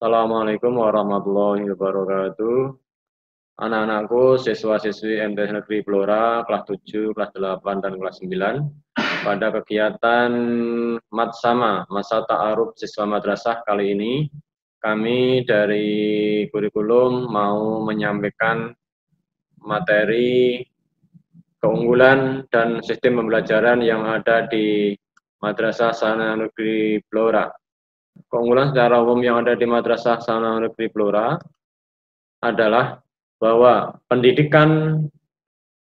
Assalamualaikum warahmatullahi wabarakatuh. Anak-anakku, siswa-siswi MTS Negeri Blora, kelas 7, kelas 8, dan kelas 9. Pada kegiatan Matsama, Masa Ta'aruf Siswa Madrasah kali ini, kami dari kurikulum mau menyampaikan materi keunggulan dan sistem pembelajaran yang ada di Madrasah Sanawiyah Negeri Blora. Keunggulan secara umum yang ada di Madrasah Sanawiyah Negeri Blora adalah bahwa pendidikan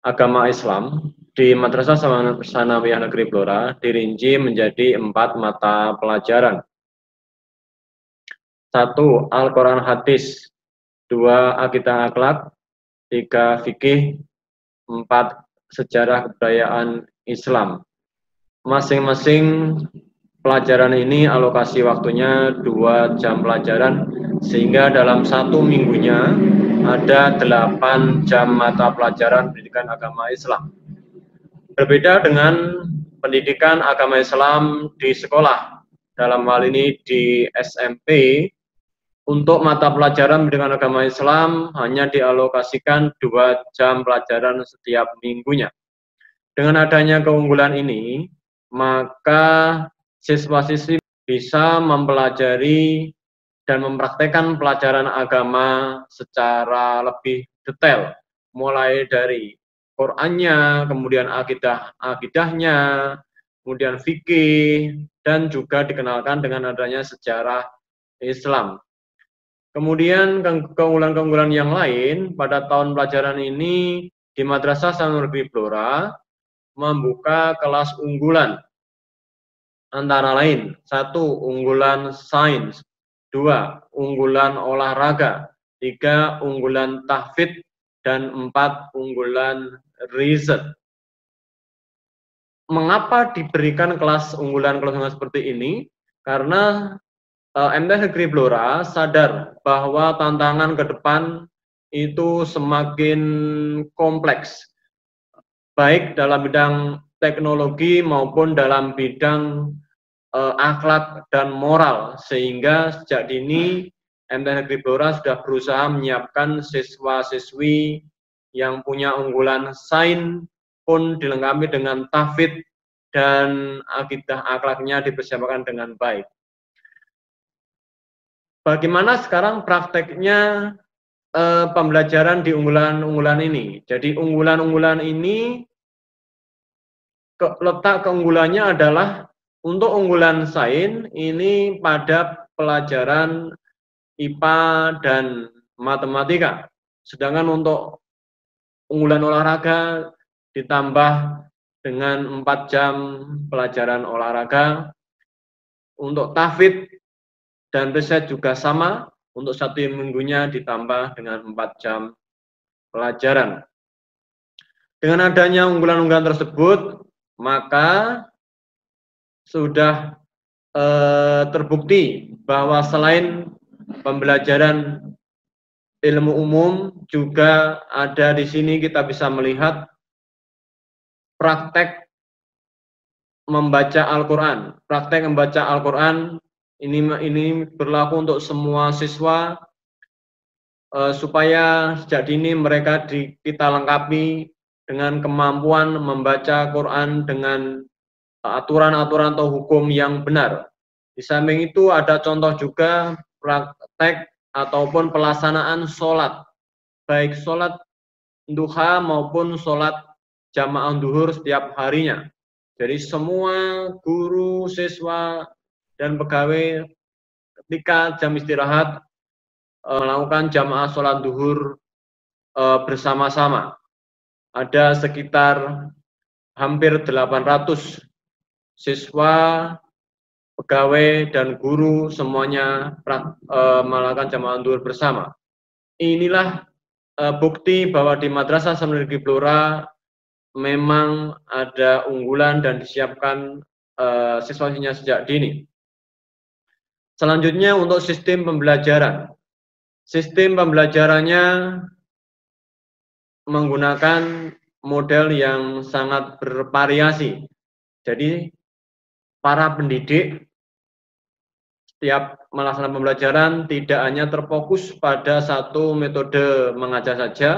agama Islam di Madrasah Sanawiyah Negeri Blora dirinci menjadi 4 mata pelajaran. 1. Al-Quran Hadis, 2. Akidah Akhlak, 3. Fikih, 4. Sejarah Kebudayaan Islam. Masing-masing pelajaran ini alokasi waktunya 2 jam pelajaran, sehingga dalam 1 minggunya ada 8 jam mata pelajaran pendidikan agama Islam. Berbeda dengan pendidikan agama Islam di sekolah, dalam hal ini di SMP, untuk mata pelajaran pendidikan agama Islam hanya dialokasikan 2 jam pelajaran setiap minggunya. Dengan adanya keunggulan ini, maka siswa-siswi bisa mempelajari dan mempraktekkan pelajaran agama secara lebih detail, mulai dari Qur'annya, kemudian akidahnya, kemudian fikih, dan juga dikenalkan dengan adanya sejarah Islam. Kemudian keunggulan-keunggulan yang lain pada tahun pelajaran ini di Madrasah Sanawiyah Negeri Blora membuka kelas unggulan, antara lain 1. Unggulan sains, 2. Unggulan olahraga, 3. Unggulan tahfidz, dan 4. Unggulan riset. Mengapa diberikan kelas unggulan seperti ini? Karena MTS Negeri Blora sadar bahwa tantangan ke depan itu semakin kompleks, baik dalam bidang teknologi maupun dalam bidang akhlak dan moral, sehingga sejak dini MTS Negeri Blora sudah berusaha menyiapkan siswa-siswi yang punya unggulan sains pun dilengkapi dengan tahfidz dan akidah akhlaknya dipersiapkan dengan baik. Bagaimana sekarang prakteknya pembelajaran di unggulan-unggulan ini? Jadi unggulan-unggulan ini letak keunggulannya adalah untuk unggulan sains ini pada pelajaran IPA dan matematika. Sedangkan untuk unggulan olahraga ditambah dengan 4 jam pelajaran olahraga. Untuk tahfidz dan riset juga sama, untuk 1 minggunya ditambah dengan 4 jam pelajaran. Dengan adanya unggulan-unggulan tersebut, maka sudah terbukti bahwa selain pembelajaran ilmu umum, juga ada di sini kita bisa melihat praktek membaca Al-Quran. Praktek membaca Al-Quran ini berlaku untuk semua siswa, supaya sejak dini mereka kita lengkapi dengan kemampuan membaca Quran dengan aturan-aturan atau hukum yang benar. Di samping itu ada contoh juga praktek ataupun pelaksanaan sholat, baik sholat duha maupun sholat jamaah duhur setiap harinya. Jadi semua guru, siswa, dan pegawai ketika jam istirahat melakukan jamaah sholat duhur bersama-sama. Ada sekitar hampir 800 siswa, pegawai, dan guru semuanya melakukan jamaah duhur bersama. Inilah bukti bahwa di Madrasah Sanawiyah Negeri Blora memang ada unggulan dan disiapkan siswa-siswinya sejak dini. Selanjutnya untuk sistem pembelajaran. Sistem pembelajarannya menggunakan model yang sangat bervariasi. Jadi para pendidik setiap melaksanakan pembelajaran tidak hanya terfokus pada satu metode mengajar saja,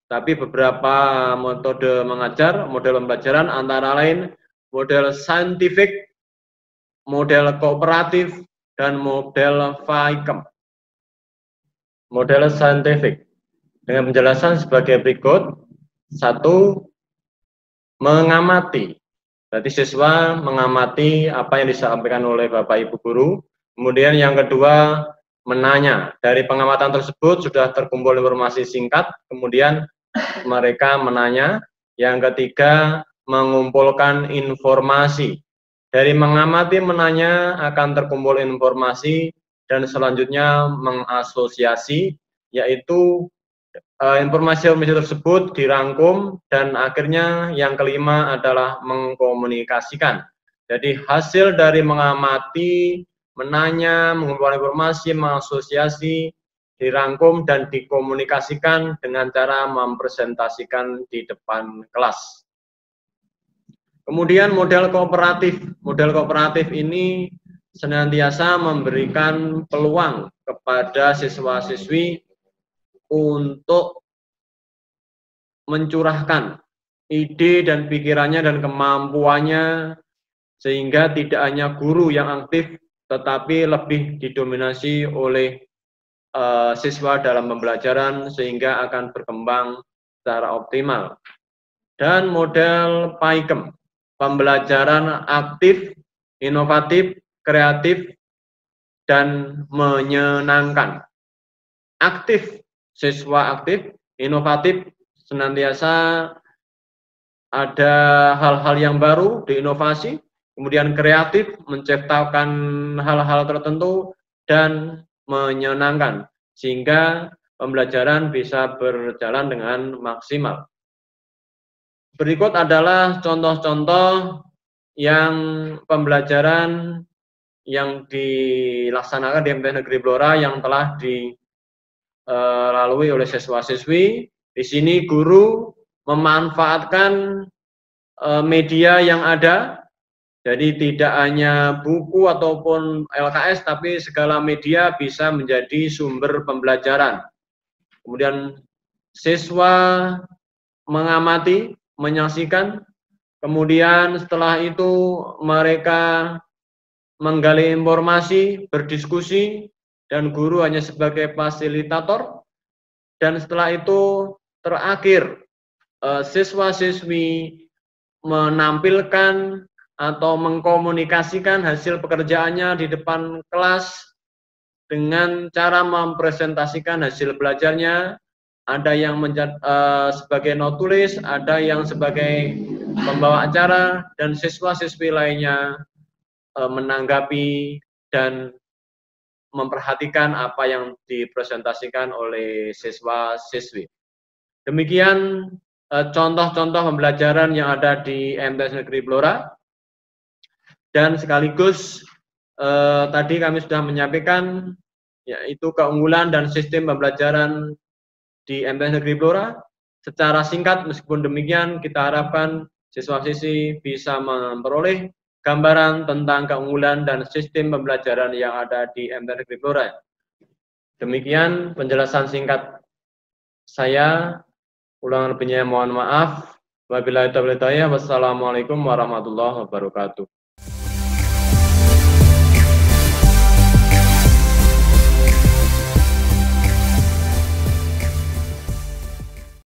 tapi beberapa metode mengajar, model pembelajaran antara lain model saintifik, model kooperatif, dan model Vaikem. Model saintifik dengan penjelasan sebagai berikut. Satu, mengamati. Berarti siswa mengamati apa yang disampaikan oleh Bapak Ibu guru. Kemudian yang kedua, menanya. Dari pengamatan tersebut sudah terkumpul informasi singkat, kemudian mereka menanya. Yang ketiga, mengumpulkan informasi. Dari mengamati menanya akan terkumpul informasi dan selanjutnya mengasosiasi, yaitu informasi-informasi tersebut dirangkum dan akhirnya yang kelima adalah mengkomunikasikan. Jadi hasil dari mengamati, menanya, mengumpulkan informasi, mengasosiasi, dirangkum dan dikomunikasikan dengan cara mempresentasikan di depan kelas. Kemudian model kooperatif. Model kooperatif ini senantiasa memberikan peluang kepada siswa-siswi untuk mencurahkan ide dan pikirannya dan kemampuannya sehingga tidak hanya guru yang aktif tetapi lebih didominasi oleh siswa dalam pembelajaran sehingga akan berkembang secara optimal. Dan model Vaikem, pembelajaran aktif, inovatif, kreatif, dan menyenangkan. Aktif, siswa aktif, inovatif, senantiasa ada hal-hal yang baru diinovasi, kemudian kreatif, menciptakan hal-hal tertentu, dan menyenangkan, sehingga pembelajaran bisa berjalan dengan maksimal. Berikut adalah contoh-contoh yang pembelajaran yang dilaksanakan di MTS Negeri Blora yang telah dilalui oleh siswa-siswi. Di sini guru memanfaatkan media yang ada, jadi tidak hanya buku ataupun LKS, tapi segala media bisa menjadi sumber pembelajaran. Kemudian siswa mengamati, menyaksikan, kemudian setelah itu mereka menggali informasi, berdiskusi, dan guru hanya sebagai fasilitator. Dan setelah itu terakhir siswa-siswi menampilkan atau mengkomunikasikan hasil pekerjaannya di depan kelas dengan cara mempresentasikan hasil belajarnya. Ada yang sebagai not tulis, ada yang sebagai pembawa acara, dan siswa-siswi lainnya menanggapi dan memperhatikan apa yang dipresentasikan oleh siswa-siswi. Demikian contoh-contoh pembelajaran yang ada di MTS Negeri Blora. Dan sekaligus tadi kami sudah menyampaikan yaitu keunggulan dan sistem pembelajaran di MTS Negeri Blora. Secara singkat, meskipun demikian kita harapkan siswa-siswi bisa memperoleh gambaran tentang keunggulan dan sistem pembelajaran yang ada di MTS Negeri Blora. Demikian penjelasan singkat saya. Ulangan lebihnya mohon maaf. Wabillahi taufiq hidayah. Wassalamualaikum warahmatullahi wabarakatuh.